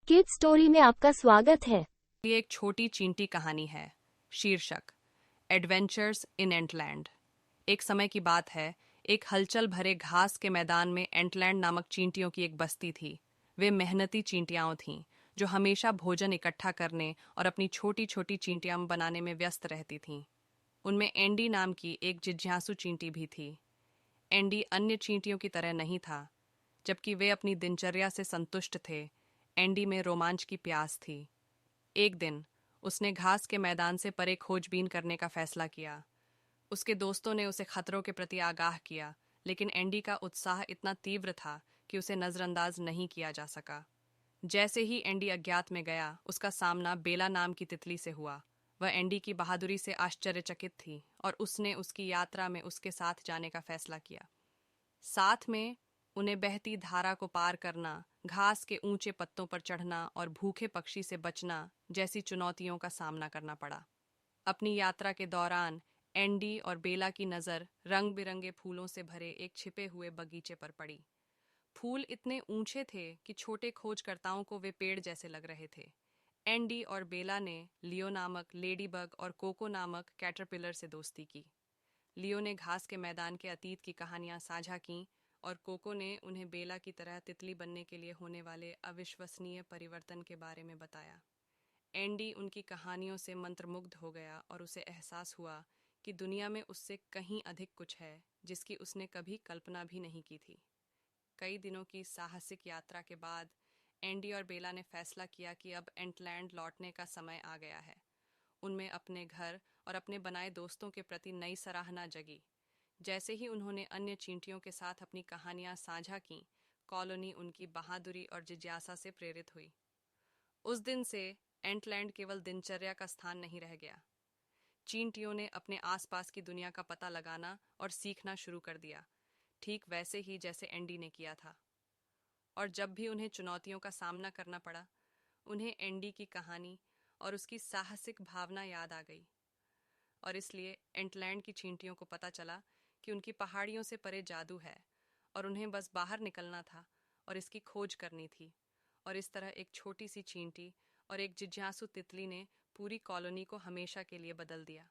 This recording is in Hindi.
किड स्टोरी में आपका स्वागत है। ये एक छोटी चींटी कहानी है। शीर्षक एडवेंचर्स इन एंटलैंड। एक समय की बात है, एक हलचल भरे घास के मैदान में एंटलैंड नामक चींटियों की एक बस्ती थी। वे मेहनती चींटियां थीं जो हमेशा भोजन इकट्ठा करने और अपनी छोटी छोटी चींटियां बनाने में व्यस्त रहती थीं। उनमें एंडी नाम की एक जिज्ञासु चींटी भी थी। एंडी अन्य चींटियों की तरह नहीं था। जबकि वे अपनी दिनचर्या से संतुष्ट थे, एंडी में रोमांच की प्यास थी। एक दिन उसने घास के मैदान से परे खोजबीन करने का फैसला किया। उसके दोस्तों ने उसे खतरों के प्रति आगाह किया, लेकिन एंडी का उत्साह इतना तीव्र था कि उसे नजरअंदाज नहीं किया जा सका। जैसे ही एंडी अज्ञात में गया, उसका सामना बेला नाम की तितली से हुआ। वह एंडी की बहादुरी से आश्चर्यचकित थी और उसने उसकी यात्रा में उसके साथ जाने का फैसला किया। साथ में उन्हें बहती धारा को पार करना, घास के ऊंचे पत्तों पर चढ़ना और भूखे पक्षी से बचना जैसी चुनौतियों का सामना करना पड़ा। अपनी यात्रा के दौरान एंडी और बेला की नज़र रंग बिरंगे फूलों से भरे एक छिपे हुए बगीचे पर पड़ी। फूल इतने ऊंचे थे कि छोटे खोजकर्ताओं को वे पेड़ जैसे लग रहे थे। एंडी और बेला ने लियो नामक लेडीबग और कोको नामक कैटरपिलर से दोस्ती की। लियो ने घास के मैदान के अतीत की कहानियां साझा कीं और कोको ने उन्हें बेला की तरह तितली बनने के लिए होने वाले अविश्वसनीय परिवर्तन के बारे में बताया। एंडी उनकी कहानियों से मंत्रमुग्ध हो गया और उसे एहसास हुआ कि दुनिया में उससे कहीं अधिक कुछ है जिसकी उसने कभी कल्पना भी नहीं की थी। कई दिनों की साहसिक यात्रा के बाद एंडी और बेला ने फैसला किया कि अब एंटलैंड लौटने का समय आ गया है। उनमें अपने घर और अपने बनाए दोस्तों के प्रति नई सराहना जगी। जैसे ही उन्होंने अन्य चींटियों के साथ अपनी कहानियां साझा कीं, कॉलोनी उनकी बहादुरी और जिज्ञासा से प्रेरित हुई। उस दिन से एंटलैंड केवल दिनचर्या का स्थान नहीं रह गया। चींटियों ने अपने आसपास की दुनिया का पता लगाना और सीखना शुरू कर दिया, ठीक वैसे ही जैसे एंडी ने किया था। और जब भी उन्हें चुनौतियों का सामना करना पड़ा, उन्हें एंडी की कहानी और उसकी साहसिक भावना याद आ गई। और इसलिए एंटलैंड की चींटियों को पता चला कि उनकी पहाड़ियों से परे जादू है और उन्हें बस बाहर निकलना था और इसकी खोज करनी थी। और इस तरह एक छोटी सी चींटी और एक जिज्ञासु तितली ने पूरी कॉलोनी को हमेशा के लिए बदल दिया।